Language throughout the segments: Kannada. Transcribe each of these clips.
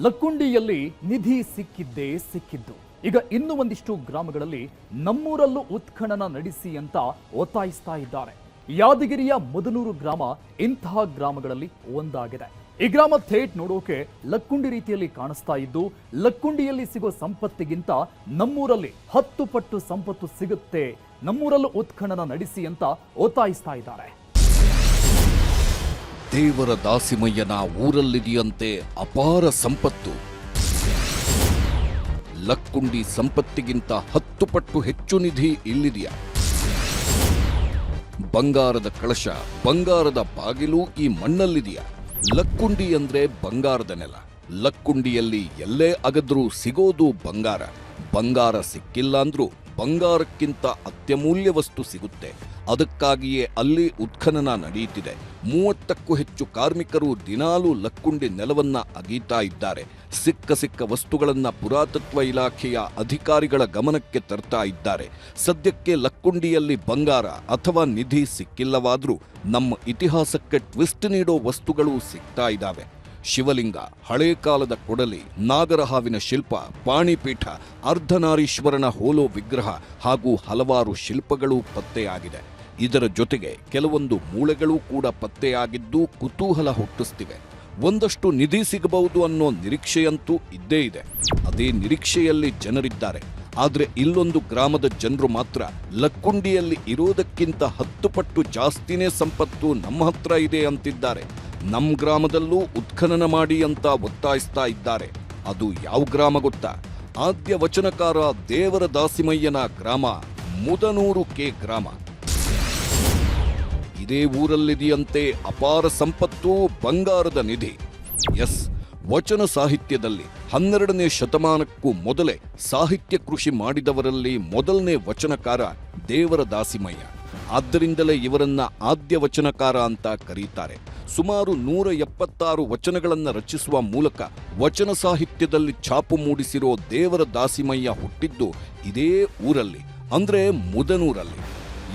ಲಕ್ಕುಂಡಿಯಲ್ಲಿ ನಿಧಿ ಸಿಕ್ಕಿದ್ದೇ ಸಿಕ್ಕಿದ್ದು. ಈಗ ಇನ್ನೂ ಒಂದಿಷ್ಟು ಗ್ರಾಮಗಳಲ್ಲಿ ನಮ್ಮೂರಲ್ಲೂ ಉತ್ಖನನ ನಡೆಸಿ ಅಂತ ಒತ್ತಾಯಿಸ್ತಾ ಇದ್ದಾರೆ. ಯಾದಗಿರಿಯ ಮುದನೂರು ಗ್ರಾಮ ಇಂತಹ ಗ್ರಾಮಗಳಲ್ಲಿ ಒಂದಾಗಿದೆ. ಈ ಗ್ರಾಮ ಥೇಟ್ ನೋಡೋಕೆ ಲಕ್ಕುಂಡಿ ರೀತಿಯಲ್ಲಿ ಕಾಣಿಸ್ತಾ ಇದ್ದು, ಲಕ್ಕುಂಡಿಯಲ್ಲಿ ಸಿಗೋ ಸಂಪತ್ತಿಗಿಂತ ನಮ್ಮೂರಲ್ಲಿ 10 ಪಟ್ಟು ಸಂಪತ್ತು ಸಿಗುತ್ತೆ, ನಮ್ಮೂರಲ್ಲೂ ಉತ್ಖನನ ನಡೆಸಿ ಅಂತ ಒತ್ತಾಯಿಸ್ತಾ ಇದ್ದಾರೆ. ದೇವರ ದಾಸಿಮಯ್ಯನ ಊರಲ್ಲಿದೆಯಂತೆ ಅಪಾರ ಸಂಪತ್ತು. ಲಕ್ಕುಂಡಿ ಸಂಪತ್ತಿಗಿಂತ 10 ಪಟ್ಟು ಹೆಚ್ಚು ನಿಧಿ ಇಲ್ಲಿದೆಯಾ? ಬಂಗಾರದ ಕಳಶ, ಬಂಗಾರದ ಬಾಗಿಲು ಈ ಮಣ್ಣಲ್ಲಿದೆಯಾ? ಲಕ್ಕುಂಡಿ ಅಂದ್ರೆ ಬಂಗಾರದ ನೆಲ. ಲಕ್ಕುಂಡಿಯಲ್ಲಿ ಎಲ್ಲೇ ಅಗದ್ರೂ ಸಿಗೋದು ಬಂಗಾರ. ಬಂಗಾರ ಸಿಕ್ಕಿಲ್ಲ ಅಂದ್ರೂ ಬಂಗಾರಕ್ಕಿಂತ ಅತ್ಯಮೂಲ್ಯ ವಸ್ತು ಸಿಗುತ್ತೆ. ಅದಕ್ಕಾಗಿಯೇ ಅಲ್ಲಿ ಉತ್ಖನನ ನಡೆಯುತ್ತಿದೆ. 30ಕ್ಕೂ ಹೆಚ್ಚು ಕಾರ್ಮಿಕರು ದಿನಾಲೂ ಲಕ್ಕುಂಡಿ ನೆಲವನ್ನ ಅಗೀತಾ ಇದ್ದಾರೆ. ಸಿಕ್ಕ ವಸ್ತುಗಳನ್ನ ಪುರಾತತ್ವ ಇಲಾಖೆಯ ಅಧಿಕಾರಿಗಳ ಗಮನಕ್ಕೆ ತರ್ತಾ ಇದ್ದಾರೆ. ಸದ್ಯಕ್ಕೆ ಲಕ್ಕುಂಡಿಯಲ್ಲಿ ಬಂಗಾರ ಅಥವಾ ನಿಧಿ ಸಿಕ್ಕಿಲ್ಲವಾದ್ರೂ ನಮ್ಮ ಇತಿಹಾಸಕ್ಕೆ ಟ್ವಿಸ್ಟ್ ನೀಡೋ ವಸ್ತುಗಳು ಸಿಗ್ತಾ ಇದ್ದಾವೆ. ಶಿವಲಿಂಗ, ಹಳೇ ಕಾಲದ ಕೊಡಲಿ, ನಾಗರಹಾವಿನ ಶಿಲ್ಪ, ಪಾಣಿಪೀಠ, ಅರ್ಧನಾರೀಶ್ವರನ ಹೋಲೋ ವಿಗ್ರಹ ಹಾಗೂ ಹಲವಾರು ಶಿಲ್ಪಗಳು ಪತ್ತೆಯಾಗಿದೆ. ಇದರ ಜೊತೆಗೆ ಕೆಲವೊಂದು ಮೂಳೆಗಳು ಕೂಡ ಪತ್ತೆಯಾಗಿದ್ದು ಕುತೂಹಲ ಹುಟ್ಟಿಸ್ತಿವೆ. ಒಂದಷ್ಟು ನಿಧಿ ಸಿಗಬಹುದು ಅನ್ನೋ ನಿರೀಕ್ಷೆಯಂತೂ ಇದ್ದೇ ಇದೆ. ಅದೇ ನಿರೀಕ್ಷೆಯಲ್ಲಿ ಜನರಿದ್ದಾರೆ. ಆದ್ರೆ ಇಲ್ಲೊಂದು ಗ್ರಾಮದ ಜನರು ಮಾತ್ರ ಲಕ್ಕುಂಡಿಯಲ್ಲಿ ಇರೋದಕ್ಕಿಂತ 10 ಪಟ್ಟು ಜಾಸ್ತಿನೇ ಸಂಪತ್ತು ನಮ್ಮ ಹತ್ರ ಇದೆ ಅಂತಿದ್ದಾರೆ. ನಮ್ಮ ಗ್ರಾಮದಲ್ಲೂ ಉತ್ಖನನ ಮಾಡಿ ಅಂತ ಒತ್ತಾಯಿಸ್ತಾ ಇದ್ದಾರೆ. ಅದು ಯಾವ ಗ್ರಾಮ ಗೊತ್ತಾ? ಆದ್ಯ ವಚನಕಾರ ದೇವರ ದಾಸಿಮಯ್ಯನ ಗ್ರಾಮ ಮುದನೂರು ಕೆ ಗ್ರಾಮ. ಇದೇ ಊರಲ್ಲಿದೆಯಂತೆ ಅಪಾರ ಸಂಪತ್ತು, ಬಂಗಾರದ ನಿಧಿ. ಎಸ್, ವಚನ ಸಾಹಿತ್ಯದಲ್ಲಿ 12ನೇ ಶತಮಾನಕ್ಕೂ ಮೊದಲೇ ಸಾಹಿತ್ಯ ಕೃಷಿ ಮಾಡಿದವರಲ್ಲಿ ಮೊದಲನೇ ವಚನಕಾರ ದೇವರ ದಾಸಿಮಯ್ಯ. ಆದ್ದರಿಂದಲೇ ಇವರನ್ನ ಆದ್ಯ ವಚನಕಾರ ಅಂತ ಕರೀತಾರೆ. ಸುಮಾರು 176 ವಚನಗಳನ್ನು ರಚಿಸುವ ಮೂಲಕ ವಚನ ಸಾಹಿತ್ಯದಲ್ಲಿ ಛಾಪು ಮೂಡಿಸಿರೋ ದೇವರ ದಾಸಿಮಯ್ಯ ಹುಟ್ಟಿದ್ದು ಇದೇ ಊರಲ್ಲಿ, ಅಂದ್ರೆ ಮುದನೂರಲ್ಲಿ.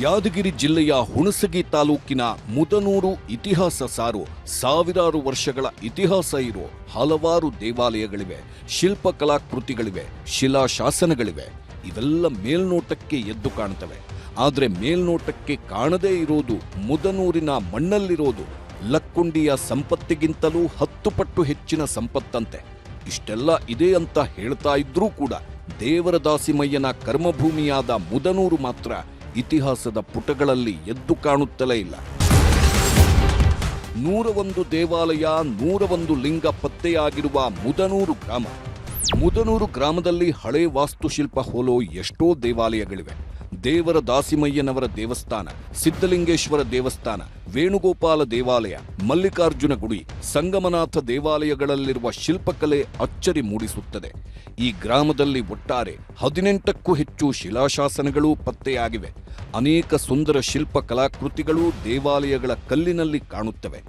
ಯಾದಗಿರಿ ಜಿಲ್ಲೆಯ ಹುಣಸಗಿ ತಾಲೂಕಿನ ಮುದನೂರು ಇತಿಹಾಸ ಸಾರು ಸಾವಿರಾರು ವರ್ಷಗಳ ಇತಿಹಾಸ ಇರೋ ಹಲವಾರು ದೇವಾಲಯಗಳಿವೆ, ಶಿಲ್ಪಕಲಾಕೃತಿಗಳಿವೆ, ಶಿಲಾಶಾಸನಗಳಿವೆ. ಇವೆಲ್ಲ ಮೇಲ್ನೋಟಕ್ಕೆ ಎದ್ದು ಕಾಣ್ತವೆ. ಆದರೆ ಮೇಲ್ನೋಟಕ್ಕೆ ಕಾಣದೇ ಇರೋದು ಮುದನೂರಿನ ಮಣ್ಣಲ್ಲಿರೋದು ಲಕ್ಕುಂಡಿಯ ಸಂಪತ್ತಿಗಿಂತಲೂ 10 ಪಟ್ಟು ಹೆಚ್ಚಿನ ಸಂಪತ್ತಂತೆ. ಇಷ್ಟೆಲ್ಲ ಇದೆ ಅಂತ ಹೇಳ್ತಾ ಇದ್ರೂ ಕೂಡ ದೇವರ ದಾಸಿಮಯ್ಯನ ಕರ್ಮಭೂಮಿಯಾದ ಮುದನೂರು ಮಾತ್ರ ಇತಿಹಾಸದ ಪುಟಗಳಲ್ಲಿ ಎದ್ದು ಕಾಣುತ್ತಲೇ ಇಲ್ಲ. 101 ದೇವಾಲಯ, 101 ಲಿಂಗ ಪತ್ತೆಯಾಗಿರುವ ಮುದನೂರು ಗ್ರಾಮ. ಮುದನೂರು ಗ್ರಾಮದಲ್ಲಿ ಹಳೆ ವಾಸ್ತುಶಿಲ್ಪ ಹೋಲೋ ಎಷ್ಟೋ ದೇವಾಲಯಗಳಿವೆ. ದೇವರ ದಾಸಿಮಯ್ಯನವರ ದೇವಸ್ಥಾನ, ಸಿದ್ಧಲಿಂಗೇಶ್ವರ ದೇವಸ್ಥಾನ, ವೇಣುಗೋಪಾಲ ದೇವಾಲಯ, ಮಲ್ಲಿಕಾರ್ಜುನ ಗುಡಿ, ಸಂಗಮನಾಥ ದೇವಾಲಯಗಳಲ್ಲಿರುವ ಶಿಲ್ಪಕಲೆ ಅಚ್ಚರಿ ಮೂಡಿಸುತ್ತದೆ. ಈ ಗ್ರಾಮದಲ್ಲಿ ಒಟ್ಟಾರೆ 18ಕ್ಕೂ ಹೆಚ್ಚು ಶಿಲಾಶಾಸನಗಳು ಪತ್ತೆಯಾಗಿವೆ. ಅನೇಕ ಸುಂದರ ಶಿಲ್ಪ ಕಲಾಕೃತಿಗಳು ದೇವಾಲಯಗಳ ಕಲ್ಲಿನಲ್ಲಿ ಕಾಣುತ್ತವೆ.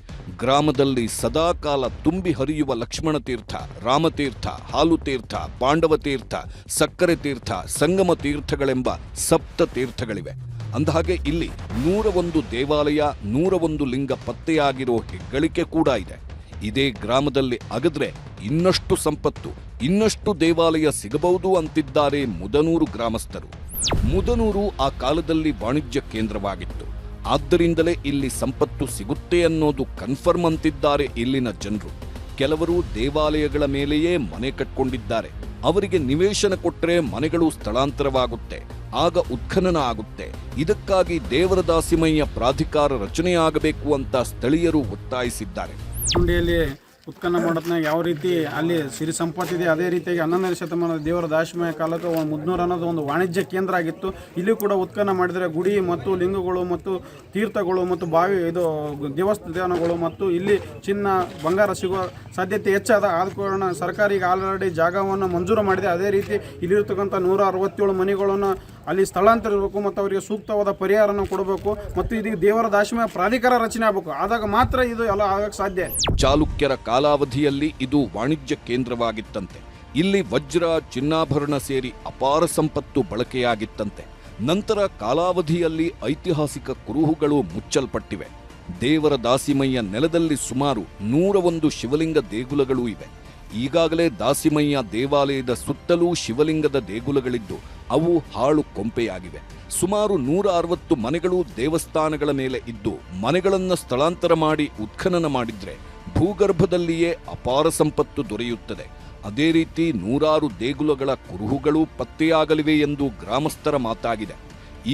ಗ್ರಾಮದಲ್ಲಿ ಸದಾಕಾಲ ತುಂಬಿ ಹರಿಯುವ ಲಕ್ಷ್ಮಣ ತೀರ್ಥ, ರಾಮತೀರ್ಥ, ಹಾಲು ತೀರ್ಥ, ಪಾಂಡವ ತೀರ್ಥ, ಸಕ್ಕರೆ ತೀರ್ಥ, ಸಂಗಮ ತೀರ್ಥಗಳೆಂಬ 7 ತೀರ್ಥಗಳಿವೆ. ಅಂದಹಾಗೆ ಇಲ್ಲಿ 101 ದೇವಾಲಯ, 101 ಲಿಂಗ ಪತ್ತೆಯಾಗಿರೋ ಹೆಗ್ಗಳಿಕೆ ಕೂಡ ಇದೆ. ಇದೇ ಗ್ರಾಮದಲ್ಲಿ ಅಗದ್ರೆ ಇನ್ನಷ್ಟು ಸಂಪತ್ತು, ಇನ್ನಷ್ಟು ದೇವಾಲಯ ಸಿಗಬಹುದು ಅಂತಿದ್ದಾರೆ ಮುದನೂರು ಗ್ರಾಮಸ್ಥರು. ಮುದನೂರು ಆ ಕಾಲದಲ್ಲಿ ವಾಣಿಜ್ಯ ಕೇಂದ್ರವಾಗಿತ್ತು. ಆದ್ದರಿಂದಲೇ ಇಲ್ಲಿ ಸಂಪತ್ತು ಸಿಗುತ್ತೆ ಅನ್ನೋದು ಕನ್ಫರ್ಮ್ ಅಂತಿದ್ದಾರೆ ಇಲ್ಲಿನ ಜನರು. ಕೆಲವರು ದೇವಾಲಯಗಳ ಮೇಲೆಯೇ ಮನೆ ಕಟ್ಕೊಂಡಿದ್ದಾರೆ. ಅವರಿಗೆ ನಿವೇಶನ ಕೊಟ್ಟರೆ ಮನೆಗಳು ಸ್ಥಳಾಂತರವಾಗುತ್ತೆ, ಆಗ ಉತ್ಖನನ ಆಗುತ್ತೆ. ಇದಕ್ಕಾಗಿ ದೇವರ ದಾಸಿಮಯ್ಯ ಪ್ರಾಧಿಕಾರ ರಚನೆಯಾಗಬೇಕು ಅಂತ ಸ್ಥಳೀಯರು ಒತ್ತಾಯಿಸಿದ್ದಾರೆ. ಲಕ್ಕುಂಡಿಯಲ್ಲಿ ಉತ್ಖನನ ಮಾಡೋದ್ನಾಗ ಯಾವ ರೀತಿ ಅಲ್ಲಿ ಸಿರಿ ಸಂಪತ್ತಿದೆ, ಅದೇ ರೀತಿಯಾಗಿ 11ನೇ ಶತಮಾನದ ದೇವರ ದಾಸಿಮಯ್ಯ ಕಾಲಕ್ಕೆ ಮುದನೂರು ಅನ್ನೋದು ಒಂದು ವಾಣಿಜ್ಯ ಕೇಂದ್ರ ಆಗಿತ್ತು. ಇಲ್ಲಿ ಕೂಡ ಉತ್ಖನನ ಮಾಡಿದರೆ ಗುಡಿ ಮತ್ತು ಲಿಂಗಗಳು ಮತ್ತು ತೀರ್ಥಗಳು ಮತ್ತು ಬಾವಿ ದೇವಸ್ಥಾನಗಳು ಮತ್ತು ಇಲ್ಲಿ ಚಿನ್ನ ಬಂಗಾರ ಸಿಗುವ ಸಾಧ್ಯತೆ ಹೆಚ್ಚಾದ. ಆದ ಕಾರಣ ಸರ್ಕಾರ ಈಗ ಆಲ್ರೆಡಿ ಜಾಗವನ್ನು ಮಂಜೂರು ಮಾಡಿದೆ. ಅದೇ ರೀತಿ ಇಲ್ಲಿರ್ತಕ್ಕಂಥ 167 ಮನೆಗಳನ್ನು ಅಲ್ಲಿ ಸ್ಥಳಾಂತರ ಇರಬೇಕು ಮತ್ತು ಅವರಿಗೆ ಸೂಕ್ತವಾದ ಪರಿಹಾರವನ್ನು ಕೊಡಬೇಕು ಮತ್ತು ಇದೀಗ ದೇವರ ದಾಸಿಮಯ್ಯ ಪ್ರಾಧಿಕಾರ ರಚನೆ ಆಗಬೇಕು. ಆದಾಗ ಮಾತ್ರ ಇದು ಎಲ್ಲ ಆಗಕ್ಕೆ ಸಾಧ್ಯ. ಚಾಲುಕ್ಯರ ಕಾಲಾವಧಿಯಲ್ಲಿ ಇದು ವಾಣಿಜ್ಯ ಕೇಂದ್ರವಾಗಿತ್ತಂತೆ. ಇಲ್ಲಿ ವಜ್ರ, ಚಿನ್ನಾಭರಣ ಸೇರಿ ಅಪಾರ ಸಂಪತ್ತು ಬಳಕೆಯಾಗಿತ್ತಂತೆ. ನಂತರ ಕಾಲಾವಧಿಯಲ್ಲಿ ಐತಿಹಾಸಿಕ ಕುರುಹುಗಳು ಮುಚ್ಚಲ್ಪಟ್ಟಿವೆ. ದೇವರ ದಾಸಿಮಯ್ಯ ನೆಲದಲ್ಲಿ ಸುಮಾರು 101 ಶಿವಲಿಂಗ ದೇಗುಲಗಳೂ ಇವೆ. ಈಗಾಗಲೇ ದಾಸಿಮಯ್ಯ ದೇವಾಲಯದ ಸುತ್ತಲೂ ಶಿವಲಿಂಗದ ದೇಗುಲಗಳಿದ್ದು ಅವು ಹಾಳು ಕೊಂಪೆಯಾಗಿವೆ. ಸುಮಾರು 160 ಮನೆಗಳು ದೇವಸ್ಥಾನಗಳ ಮೇಲೆ ಇದ್ದು ಮನೆಗಳನ್ನು ಸ್ಥಳಾಂತರ ಮಾಡಿ ಉತ್ಖನನ ಮಾಡಿದ್ರೆ ಭೂಗರ್ಭದಲ್ಲಿಯೇ ಅಪಾರ ಸಂಪತ್ತು ದೊರೆಯುತ್ತದೆ. ಅದೇ ರೀತಿ 100 ದೇಗುಲಗಳ ಕುರುಹುಗಳು ಪತ್ತೆಯಾಗಲಿವೆ ಎಂದು ಗ್ರಾಮಸ್ಥರ ಮಾತಾಗಿದೆ.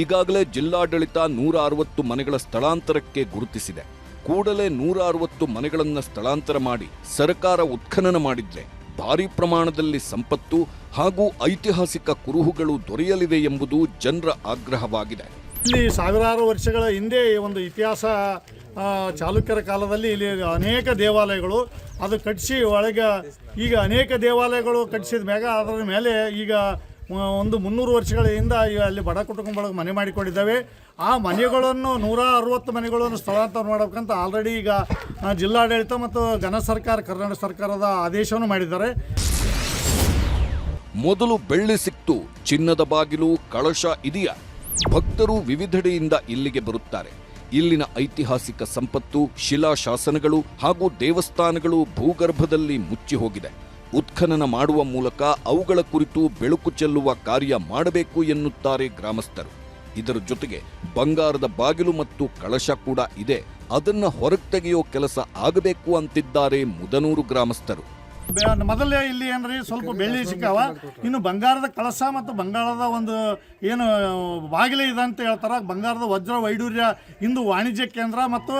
ಈಗಾಗಲೇ ಜಿಲ್ಲಾಡಳಿತ 160 ಮನೆಗಳ ಸ್ಥಳಾಂತರಕ್ಕೆ ಗುರುತಿಸಿದೆ. ಕೂಡಲೇ 160 ಮನೆಗಳನ್ನು ಸ್ಥಳಾಂತರ ಮಾಡಿ ಸರ್ಕಾರ ಉತ್ಖನನ ಮಾಡಿದ್ರೆ ಭಾರೀ ಪ್ರಮಾಣದಲ್ಲಿ ಸಂಪತ್ತು ಹಾಗೂ ಐತಿಹಾಸಿಕ ಕುರುಹುಗಳು ದೊರೆಯಲಿವೆ ಎಂಬುದು ಜನರ ಆಗ್ರಹವಾಗಿದೆ. ಇಲ್ಲಿ ಸಾವಿರಾರು ವರ್ಷಗಳ ಹಿಂದೆ ಒಂದು ಇತಿಹಾಸ, ಚಾಲುಕ್ಯರ ಕಾಲದಲ್ಲಿ ಇಲ್ಲಿ ಅನೇಕ ದೇವಾಲಯಗಳು ಅದು ಕಟ್ಟಿಸಿ ಒಳಗೆ ಈಗ ಅನೇಕ ದೇವಾಲಯಗಳು ಕಟ್ಟಿಸಿದ ಮ್ಯಾಗ ಅದರ ಮೇಲೆ ಈಗ ಒಂದು 300 ವರ್ಷಗಳ ಹಿಂದ ಅಲ್ಲಿ ಬಡ ಕುಟುಂಬಗಳಿಗೆ ಮನೆ ಮಾಡಿಕೊಂಡಿದ್ದಾವೆ. ಆ ಮನೆಗಳನ್ನು 160 ಮನೆಗಳನ್ನು ಸ್ಥಳಾಂತರ ಮಾಡಬೇಕಂತ ಆಲ್ರೆಡಿ ಈಗ ಜಿಲ್ಲಾಡಳಿತ ಮತ್ತು ಘನ ಸರ್ಕಾರ, ಕರ್ನಾಟಕ ಸರ್ಕಾರದ ಆದೇಶವನ್ನು ಮಾಡಿದ್ದಾರೆ. ಮೊದಲು ಬೆಳ್ಳಿ ಸಿಕ್ತು, ಚಿನ್ನದ ಬಾಗಿಲು, ಕಳಶ ಇದೆಯಾ? ಭಕ್ತರು ವಿವಿಧೆಡೆಯಿಂದ ಇಲ್ಲಿಗೆ ಬರುತ್ತಾರೆ. ಇಲ್ಲಿನ ಐತಿಹಾಸಿಕ ಸಂಪತ್ತು, ಶಿಲಾಶಾಸನಗಳು ಹಾಗೂ ದೇವಸ್ಥಾನಗಳು ಭೂಗರ್ಭದಲ್ಲಿ ಮುಚ್ಚಿ ಹೋಗಿದೆ. ಉತ್ಖನನ ಮಾಡುವ ಮೂಲಕ ಅವುಗಳ ಕುರಿತು ಬೆಳಕು ಚೆಲ್ಲುವ ಕಾರ್ಯ ಮಾಡಬೇಕು ಎನ್ನುತ್ತಾರೆ ಗ್ರಾಮಸ್ಥರು. ಇದರ ಜೊತೆಗೆ ಬಂಗಾರದ ಬಾಗಿಲು ಮತ್ತು ಕಳಶ ಕೂಡ ಇದೆ, ಅದನ್ನ ಹೊರಗೆ ತೆಗೆಯೋ ಕೆಲಸ ಆಗಬೇಕು ಅಂತಿದ್ದಾರೆ ಮುದನೂರು ಗ್ರಾಮಸ್ಥರು. ಮೊದಲೇ ಇಲ್ಲಿ ಏನ್ರಿ ಸ್ವಲ್ಪ ಬೆಳ್ಳಿ ಸಿಕ್ಕಾವ, ಇನ್ನು ಬಂಗಾರದ ಕಳಸ ಮತ್ತು ಬಂಗಾರದ ಒಂದು ಏನು ಬಾಗಿಲೆ ಇದೆ ಅಂತ ಹೇಳ್ತಾರೆ. ಬಂಗಾರದ ವಜ್ರ ವೈಡೂರ್ಯ ಇಂದು ವಾಣಿಜ್ಯ ಕೇಂದ್ರ ಮತ್ತು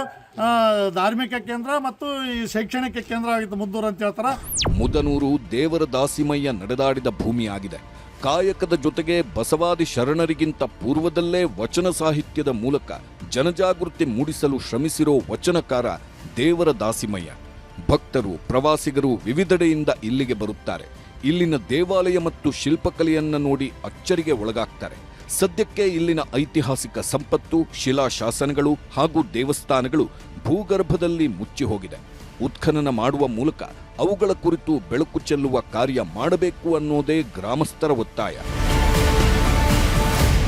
ಧಾರ್ಮಿಕ ಕೇಂದ್ರ ಮತ್ತು ಈ ಶೈಕ್ಷಣಿಕ ಕೇಂದ್ರ ಆಗಿತ್ತು ಮುದ್ದೂರು ಅಂತ ಹೇಳ್ತಾರೆ. ಮುದನೂರು ದೇವರ ದಾಸಿಮಯ್ಯ ನಡೆದಾಡಿದ ಭೂಮಿಯಾಗಿದೆ. ಕಾಯಕದ ಜೊತೆಗೆ ಬಸವಾದಿ ಶರಣರಿಗಿಂತ ಪೂರ್ವದಲ್ಲೇ ವಚನ ಸಾಹಿತ್ಯದ ಮೂಲಕ ಜನಜಾಗೃತಿ ಮೂಡಿಸಲು ಶ್ರಮಿಸಿರೋ ವಚನಕಾರ ದೇವರ ದಾಸಿಮಯ್ಯ. ಭಕ್ತರು, ಪ್ರವಾಸಿಗರು ವಿವಿಧೆಡೆಯಿಂದ ಇಲ್ಲಿಗೆ ಬರುತ್ತಾರೆ. ಇಲ್ಲಿನ ದೇವಾಲಯ ಮತ್ತು ಶಿಲ್ಪಕಲೆಯನ್ನು ನೋಡಿ ಅಚ್ಚರಿಗೆ ಒಳಗಾಗ್ತಾರೆ. ಸದ್ಯಕ್ಕೆ ಇಲ್ಲಿನ ಐತಿಹಾಸಿಕ ಸಂಪತ್ತು, ಶಿಲಾಶಾಸನಗಳು ಹಾಗೂ ದೇವಸ್ಥಾನಗಳು ಭೂಗರ್ಭದಲ್ಲಿ ಮುಚ್ಚಿ ಹೋಗಿದೆ. ಉತ್ಖನನ ಮಾಡುವ ಮೂಲಕ ಅವುಗಳ ಕುರಿತು ಬೆಳಕು ಚೆಲ್ಲುವ ಕಾರ್ಯ ಮಾಡಬೇಕು ಅನ್ನೋದೇ ಗ್ರಾಮಸ್ಥರ ಒತ್ತಾಯ.